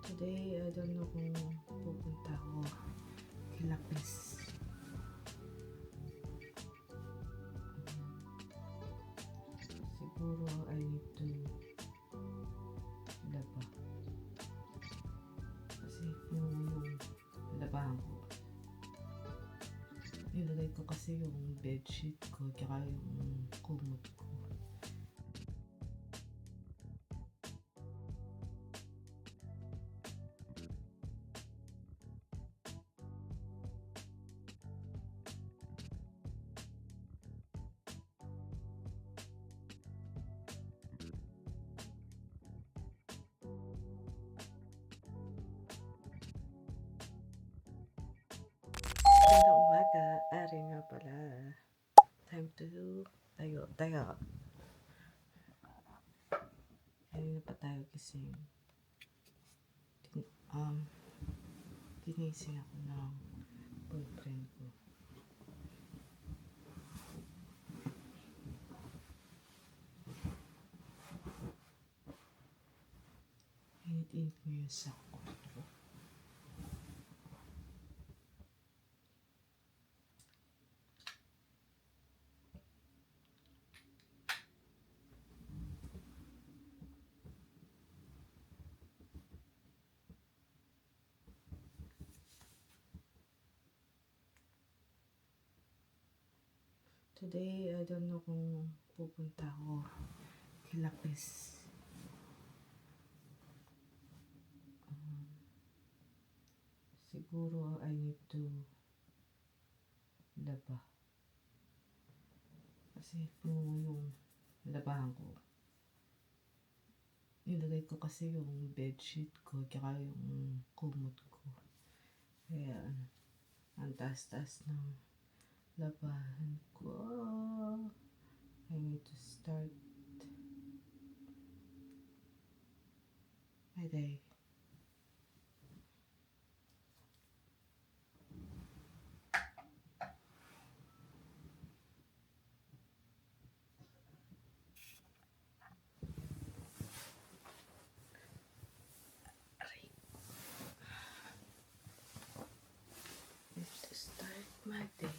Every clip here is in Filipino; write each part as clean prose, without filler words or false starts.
Today, I don't know kung pupunta ako kay Lapis. Siguro I need to laba. Kasi yung labahan ko, nilagay ko kasi yung bedsheet ko tsaka yung kumot ko. Magandang umaga. Ari nga pala. Time to tayo. Kanina pa tayo gising. Ginising ako ng boyfriend ko. Init-init mo yung sack ko. Today, I don't know kung pupunta ako kay Lapis. Siguro I need to laba. Kasi yung labahan ko, nilagay ko kasi yung bedsheet ko tsaka yung kumot ko. Kaya ang taas-taas ng labahan ko. I need to start my day. Need to start my day.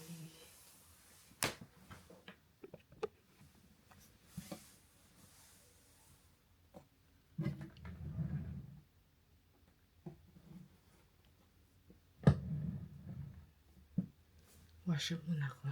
Wash up muna ako.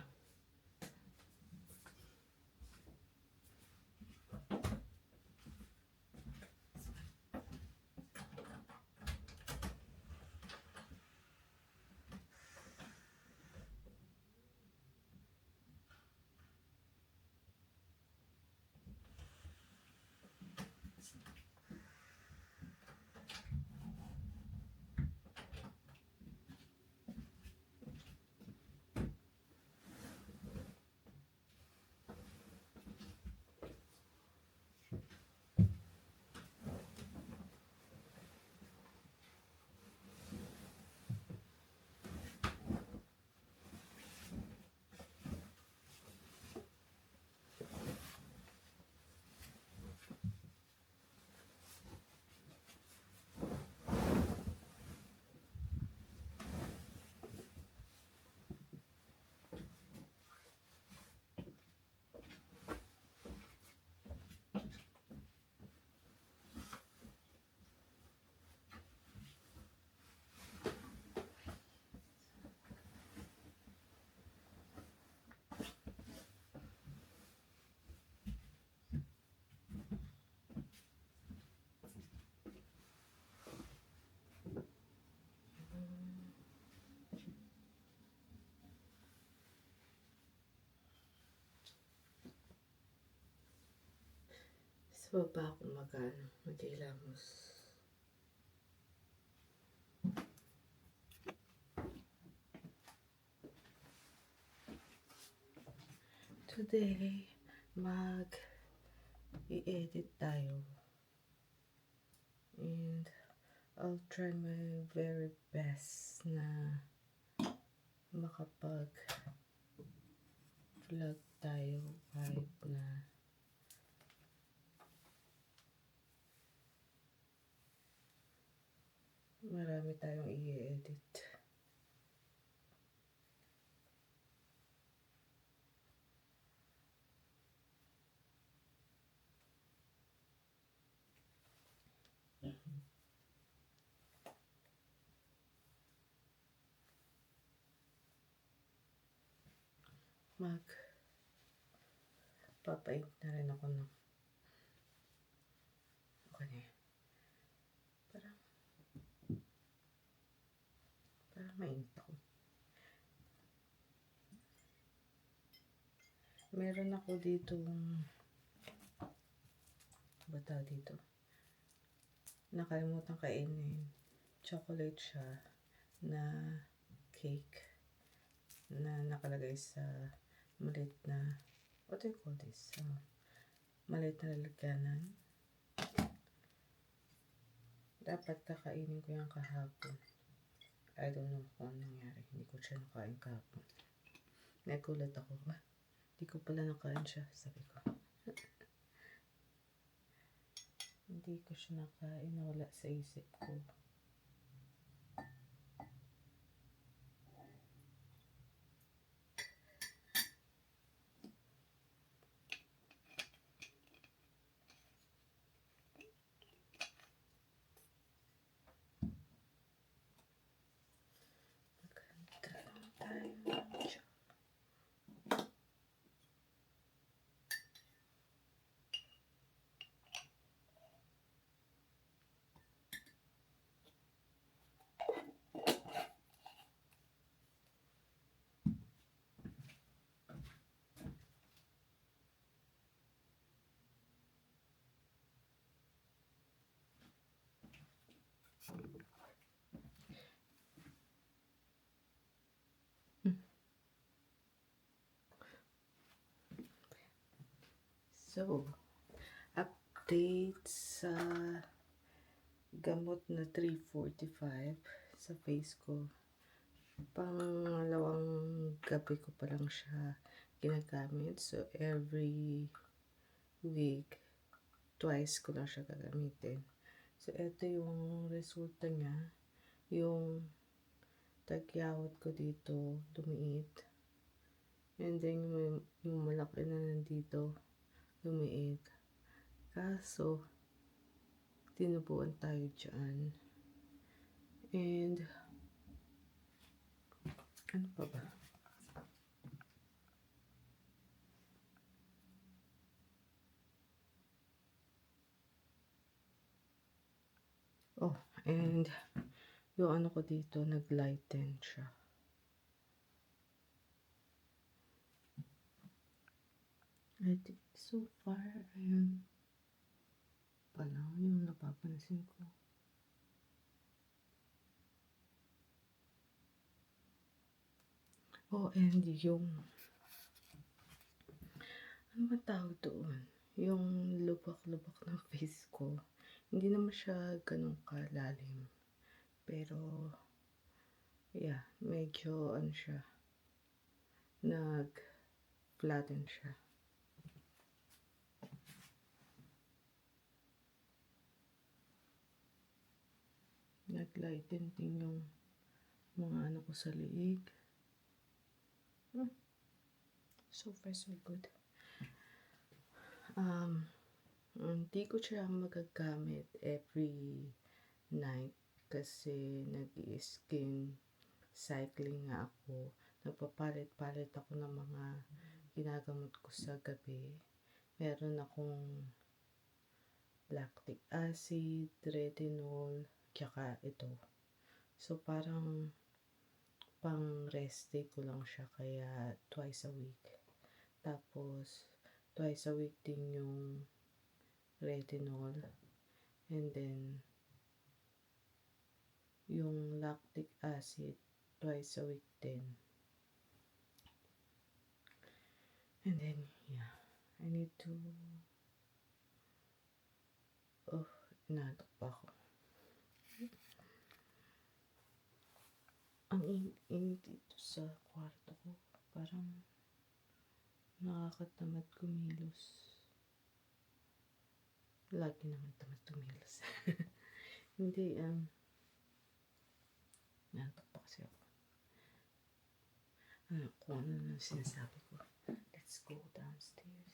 Sa baba ako mag-ilamos. Today, i-edit tayo. And I'll try my very best na makapag-vlog tayo kahit na Marami tayong i-edit. Papaint na rin ako ng okay. Parang mainit ako. Meron ako dito bata dito. Nakalimutan kainin. Chocolate siya na cake na nakalagay sa maliit na, what do you call this? Maliit na lalagyanan. Dapat kakainin ko yan kahapon. I don't know kung anong nangyari. Hindi ko siya nakain kahapon. Nagulat ako ba? Hindi ko pala nakain siya. Sabi ko. Hindi ko siya nakain. Nawala sa isip ko. So, update sa gamot na 345 sa face ko. Pangalawang gabi ko pa lang siya ginagamit. So, every week, twice ko lang siya gagamitin. So, ito yung resulta niya. Yung tagyawat ko dito, lumiit. And then, yung malaki na nandito, lumiit. Kaso, tinubuan tayo dyan. And, ano pa ba? Oh, and, yung ano ko dito, nag-lighten siya. I think so far, ayun pala yung napapansin ko. Oh, and yung, ano ba tawag doon? Yung lubak-lubak ng face ko. Hindi naman siya ganun kalalim. Pero, yeah, medyo, ano siya, nag-flatten siya. Nag-lighten din yung mga ano ko sa liig. So far, so good. Hindi ko siya magagamit every night kasi nag-i-skin cycling nga ako. Nagpapalit-palit ako ng mga ginagamot ko sa gabi. Meron akong lactic acid, retinol, tsaka ito. So, parang pang rest day ko lang siya, kaya twice a week. Tapos, twice a week din yung retinol. And then, yung lactic acid, twice a week din. And then, yeah, I need to, inaantok pa ako. Ang init dito sa kwarto ko. Parang nakakatamad kumilos. Lagi naman tamad kumilos. Hindi, Nantok pa kasi ako. Ano, kung ano na sinasabi ko. Let's go downstairs.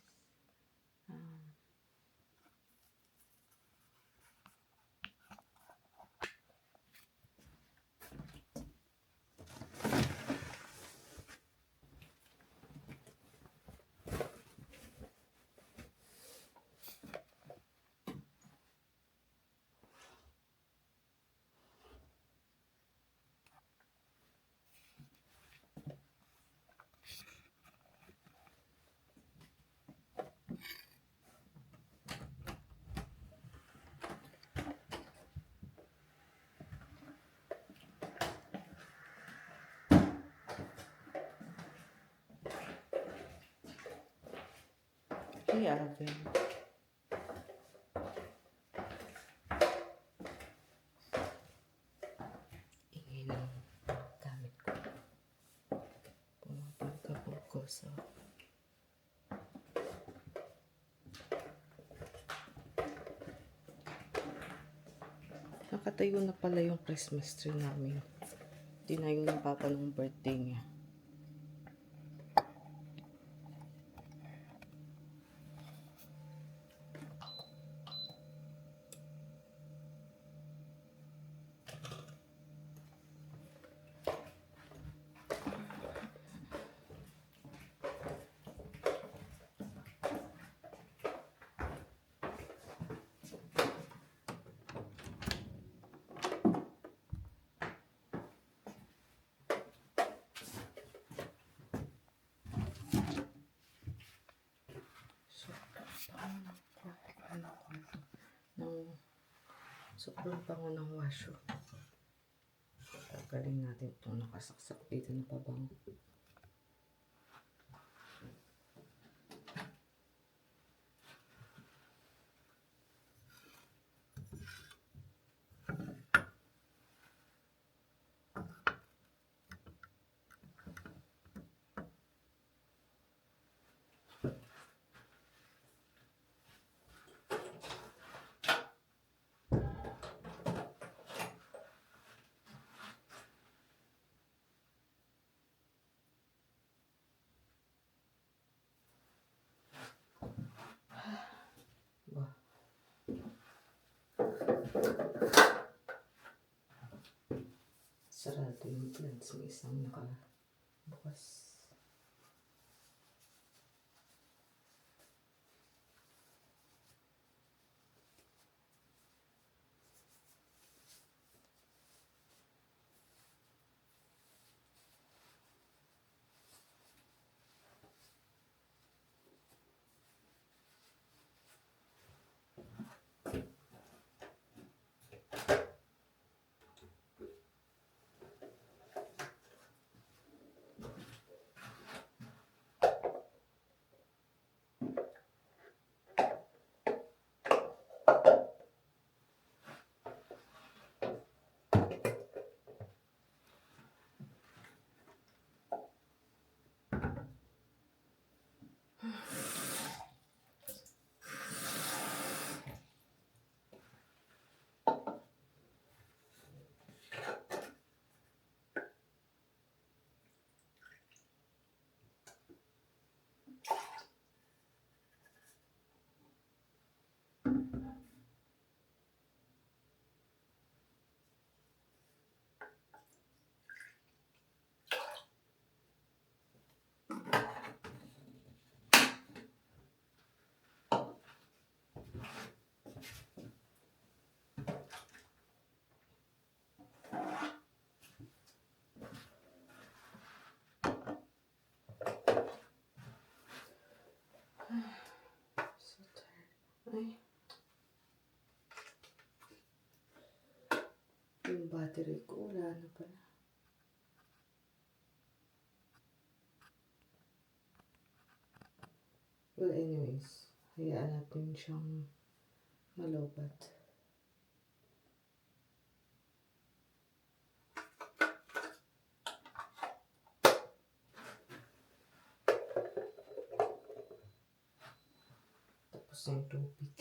Hey, Alvin. Ingay ng gamit ko. Pumapagkabog ko sa... Nakatayo na pala yung Christmas tree namin. Tinayo ng papa nung birthday niya. Sobrang bango ng washo. Tanggalin natin itong nakasaksak dito na pabango. Sarado yung plants. May isang nakabukas. So tired. Ay. Yung battery ko, wala na pala. Well, anyways, hayaan natin siyang malobat. Tapos yung tubig.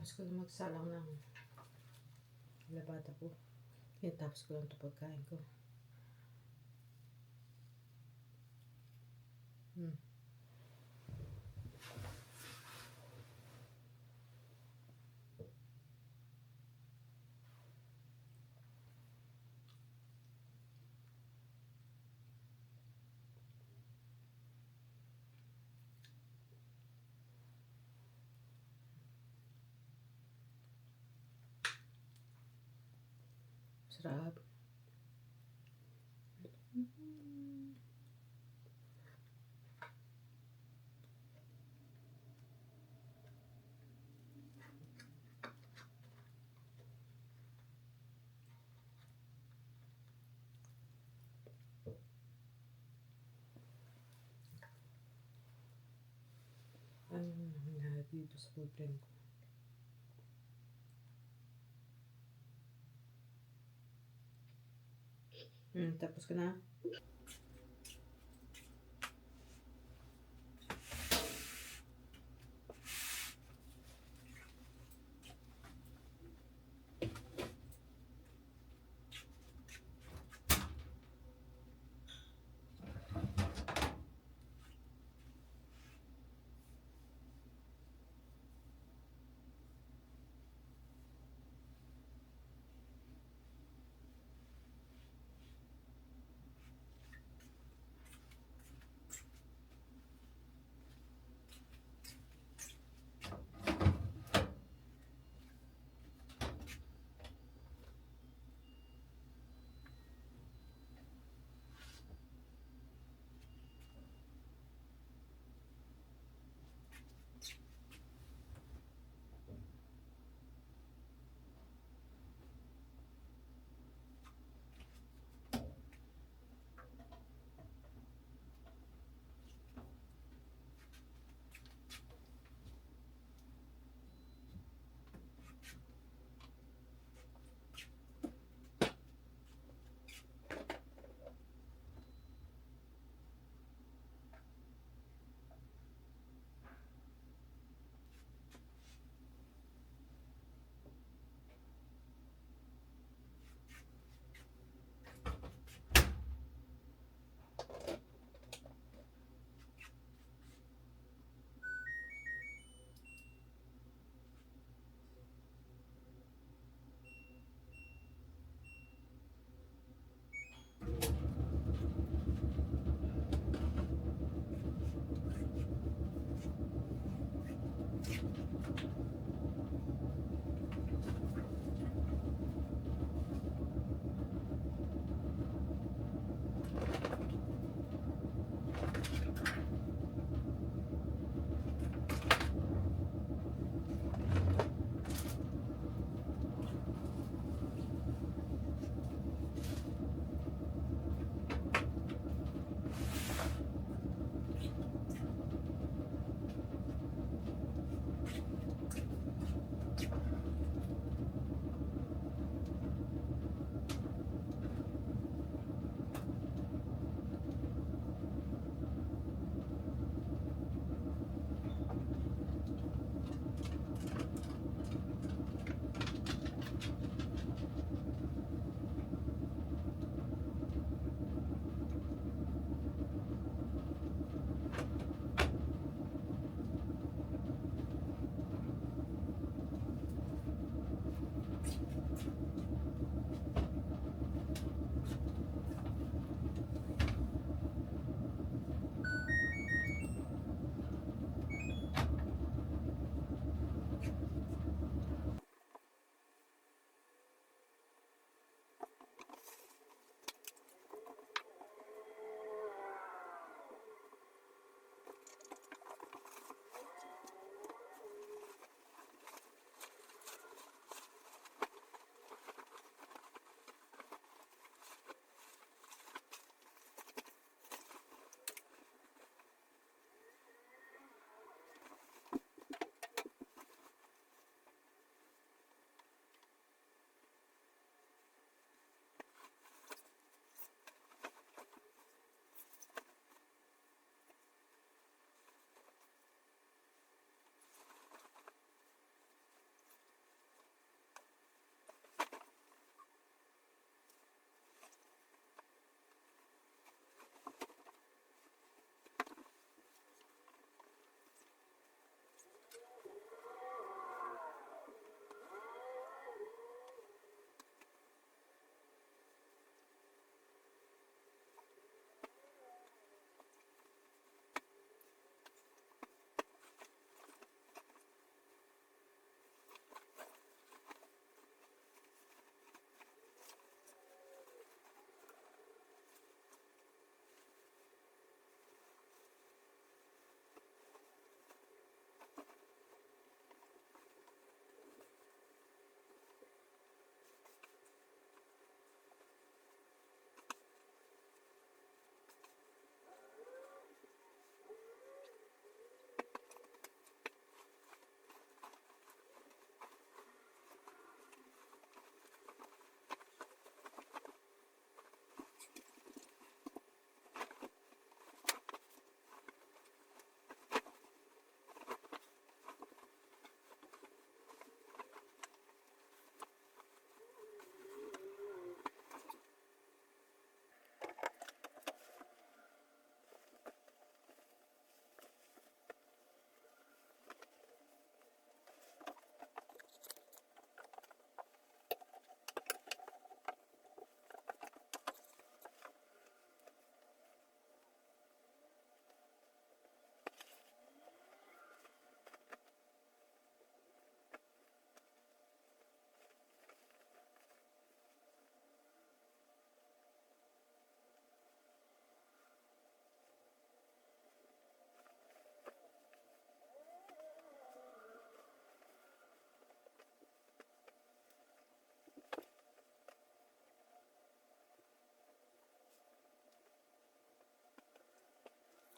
Tapos ko na magsalang ng labada ko. Kaya tapos ko lang ito pagkain ko. Sarap. Ano nangyari dito sa boyfriend ko? Tapos ka na?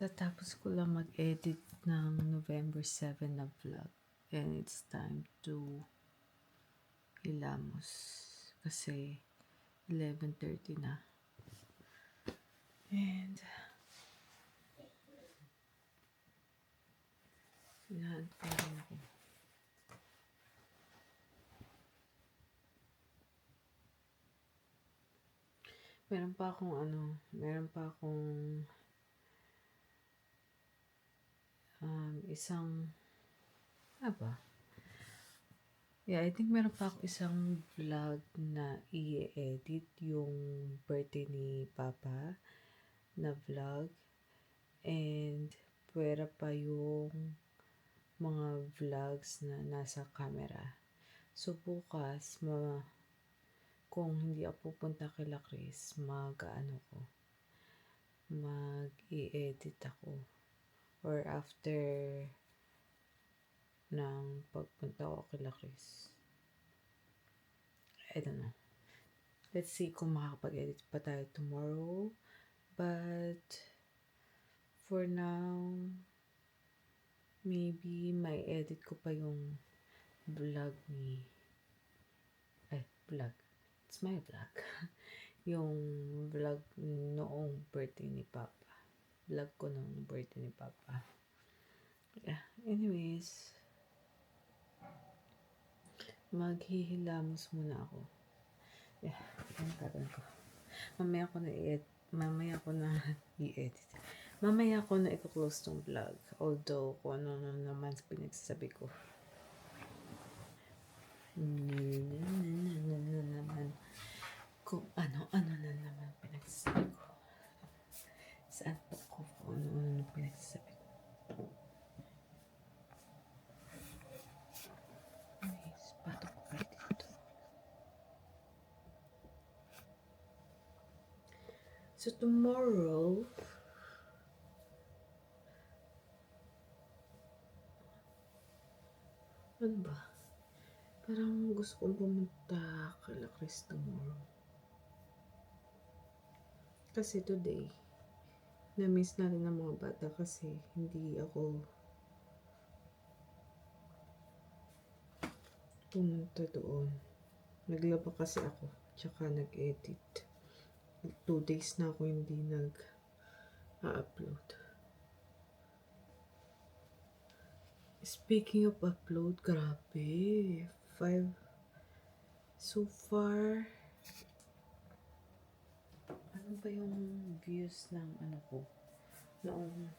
Tatapos ko lang mag-edit ng November 7 na vlog. And it's time to hilamos. Kasi 11:30 na. And sinahan ko rin ako. Meron pa akong isang, yeah, I think meron pa ako isang vlog na i-edit, yung birthday ni Papa na vlog. And pwera pa yung mga vlogs na nasa camera. So bukas, kung hindi ako pupunta kila Chris, mag-i-edit ako. Or after ng pagpunta ko kila Chris. I don't know. Let's see kung makakapag-edit pa tayo tomorrow. But for now, maybe may edit ko pa yung vlog. It's my vlog. Yung vlog noong birthday ni Papa. Vlog ko noong birthday ni Papa. Yeah, anyways, maghihilamos muna ako. Yeah, ang gagawin ko. Mamaya ko na i-edit. Mamaya ko na i-close tong vlog. Although, kung ano naman pinagsasabi ko. Kung ano na naman pinagsasabi ko. Saan po ko kung ano pinagsasabi ko. Anyways, pato ko kayo dito. So tomorrow, ano ba? Parang gusto kong pumunta kala Chris tomorrow. Kasi today, na-miss natin ng mga bata kasi hindi ako pumunta doon. Naglaba kasi ako, tsaka nag-edit. 2 days na ako hindi nag-upload. Speaking of upload, grabe. 5 so far. Ano ba yung views ng ano ko? Noong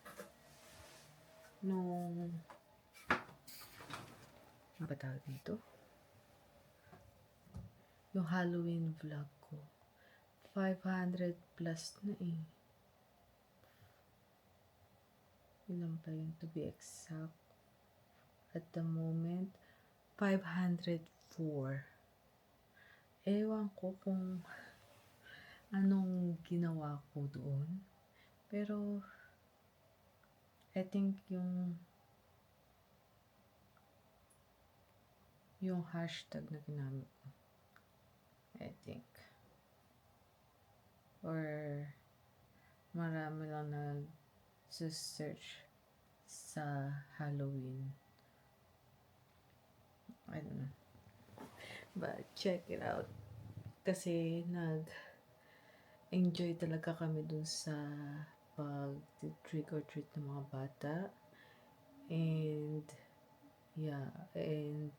ano ba tawag dito? Yung Halloween vlog ko. 500 plus na eh. Ilan pa yun to be exact? At the moment, 504. Ewan ko kung anong ginawa ko doon. Pero, I think yung hashtag na ginamit ko. I think. Or, marami lang nag-search sa Halloween. I don't know. But, check it out. Kasi, nag-enjoy talaga kami dun sa pag-trick or treat ng mga bata. And, yeah, and,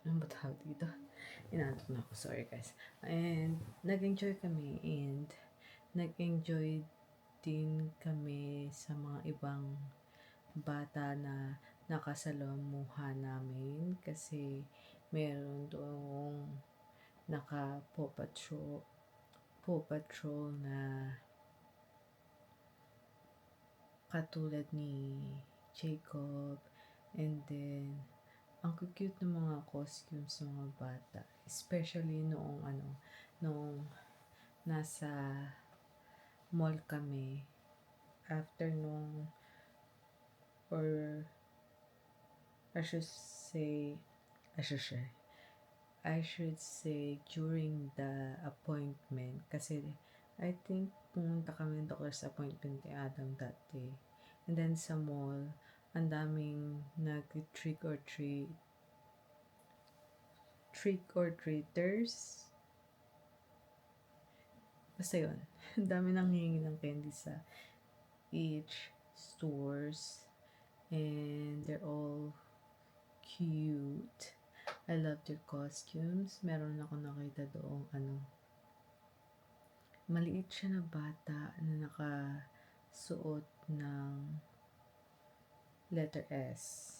ano ba tawag dito? Inanap na ako, sorry guys. And, nag-enjoy kami and, nag-enjoy din kami sa mga ibang bata na nakasalamuha namin kasi meron doong naka Paw Patrol na katulad ni Jacob, and then ang cute ng mga costumes ng mga bata, especially noong nasa mall kami after or I should say during the appointment kasi I think pumunta kami ng doctor's appointment ni Adam that day. And then sa mall, ang daming nag-trick or treaters. Basta yun. Ang dami nang hihingi ng candy sa each stores. And they're all cute. I love their costumes. Meron ako nakita doong maliit siya na bata na nakasuot ng letter S.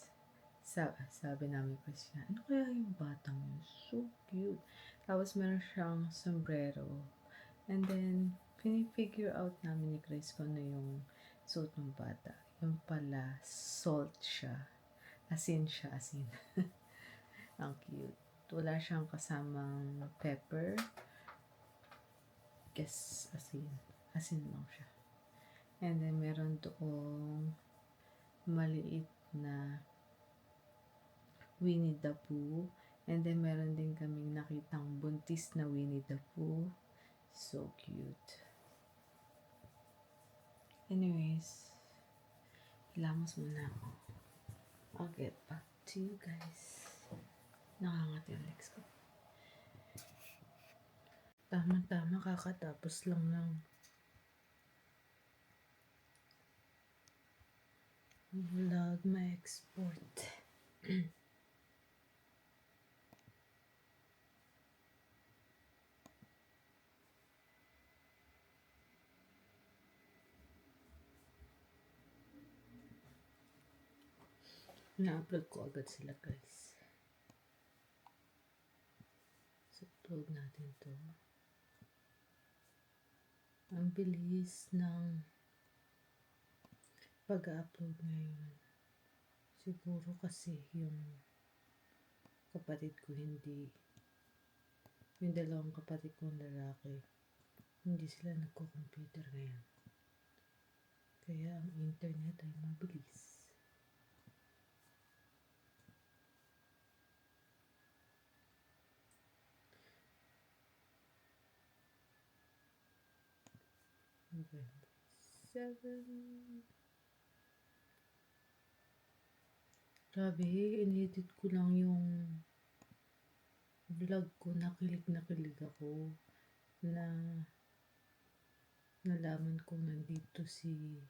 Sabi namin kasi niya, ano kaya yung batang yun? So cute. Tapos meron siyang sombrero. And then, pinifigure out namin ni Chris kung ano yung suot ng bata. Yung pala, salt siya. Asin siya, asin. Ang cute. Wala siyang kasamang pepper. Guess, asin. Asin lang siya. And then, meron doong maliit na Winnie the Pooh. And then, meron din kaming nakitang buntis na Winnie the Pooh. So cute. Anyways, hilamos muna ako. I'll get back to you guys. Nakangati ang legs ko. Tama-tama, kakatapos lang ng vlog ma-export. Na-upload ko agad sila guys. So, upload natin to. Ang bilis ng pag-upload ngayon. Siguro kasi yung kapatid ko hindi, yung dalawang kapatid kong lalaki, hindi sila nagko-computer ngayon. Kaya ang internet ay mabilis. November 7. Grabe, in-edit ko lang yung vlog ko. Nakilig ako na nalaman ko nandito si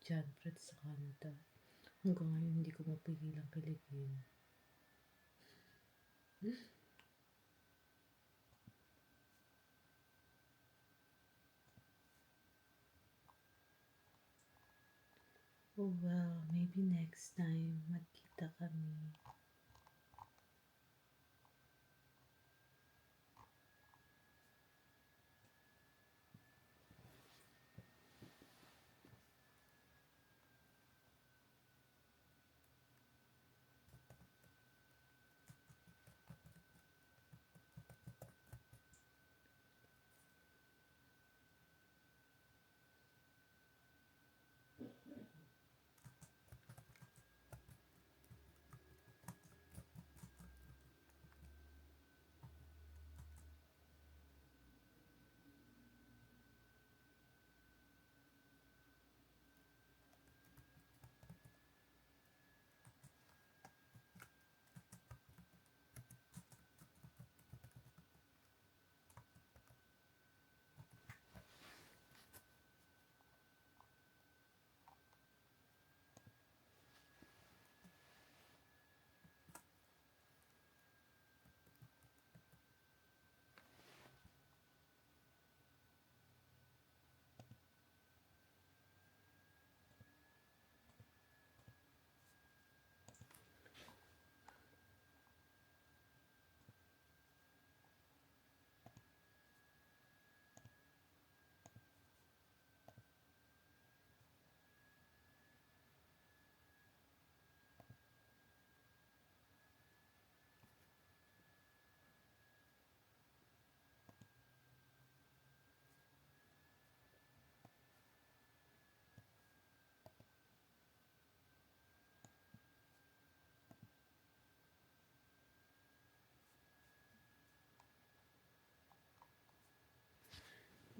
John Fred sa Canada. Hanggang ngayon hindi ko mapigilang kiligin. Oh well, maybe next time magkita kami.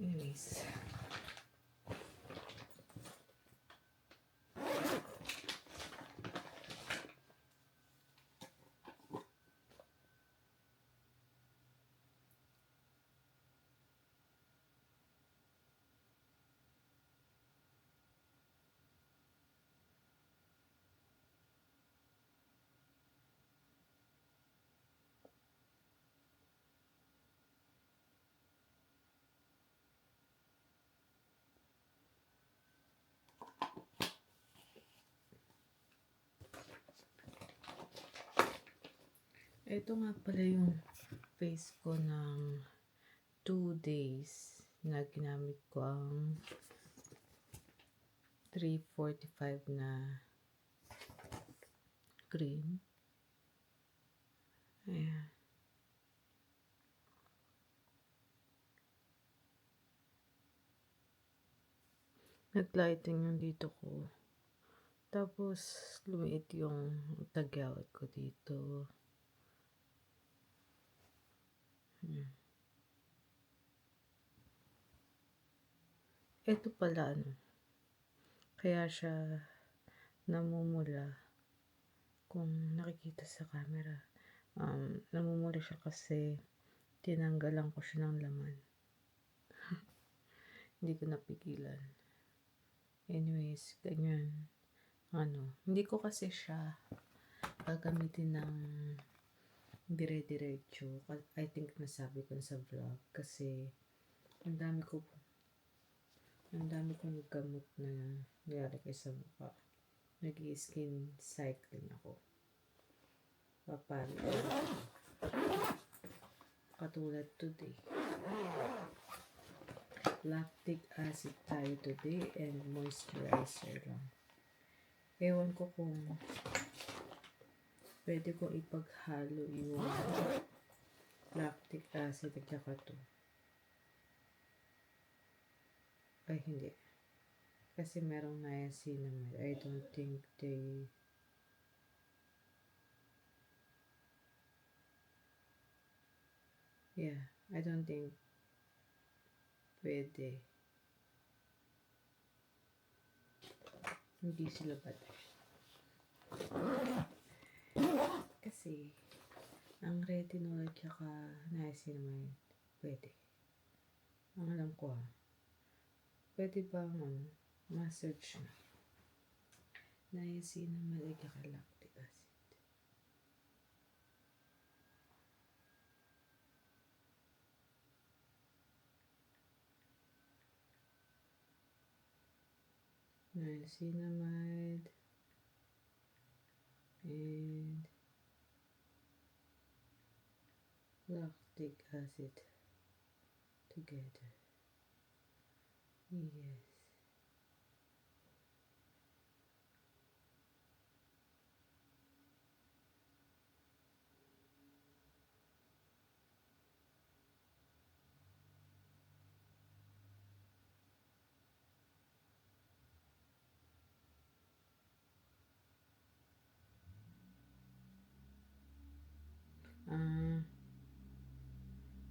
Anyways, Ito nga pala yung face ko ng 2 days na ginamit ko ang 345 na cream. Ayan. Nag-lighting yung dito ko. Tapos, lumiit yung tagyawat ko dito. Ito pala, kaya siya namumula kung nakikita sa camera. Namumula siya kasi tinanggalan ko siya ng laman. Hindi ko napigilan. Anyways, ganyan. Hindi ko kasi siya gagamitin ng dire-diretso. I think nasabi ko sa vlog kasi ang dami kong gamot na nilalagay sa mukha. Nag-i-skin cycling ako. Papali. Katulad today. Lactic acid tayo today and moisturizer lang. Ewan ko kung pwede ko ipaghalo yung lactic acid at saka to. Ay, hindi. Kasi merong niacinamide. I don't think I don't think pwede. Hindi sila pwede. Kasi, ang retinol at saka niacinamide, pwede. Ang alam ko pwede bang ma-search na? Niacinamide at saka lactic acid. Niacinamide and lactic acid together. Yes.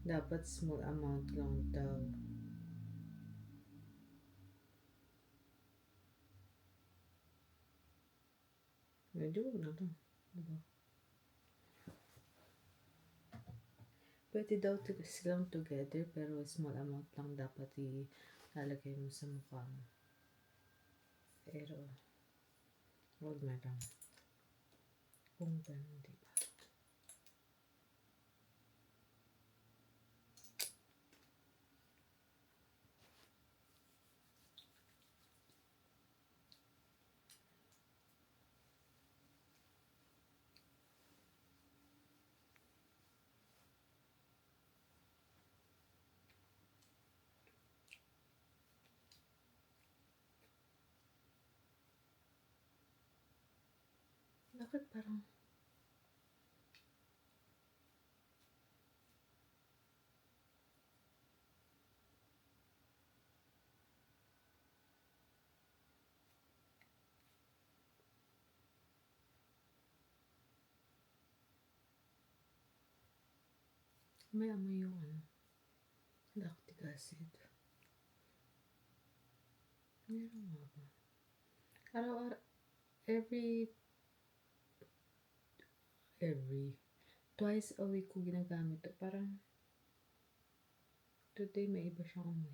Dapat small amount lang daw. Medyo na to. Diba? Pwede daw silang together pero small amount lang dapat ilalagay mo sa mukha mo. Pero, wag na lang. Kung ganun, diba? Bakit parang may amoy yung lactic acid? Meron nga ba? Araw-araw, twice a week ko ginagamit to. Parang today may iba siyang amoy.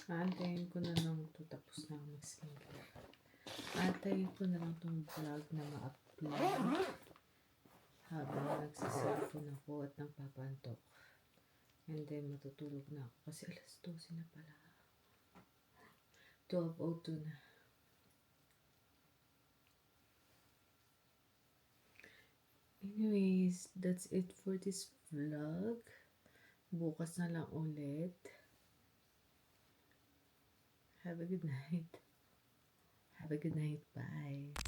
Aantayin ko na lang ito tapos na ako mag-skincare. Aantayin ko na lang itong vlog na ma-upload habang nagsiselfon ako at nagpapantok. And then matutulog na ako kasi alas 12 na pala. 12:02 na. Anyways, that's it for this vlog. Bukas na lang ulit. Have a good night. Have a good night. Bye.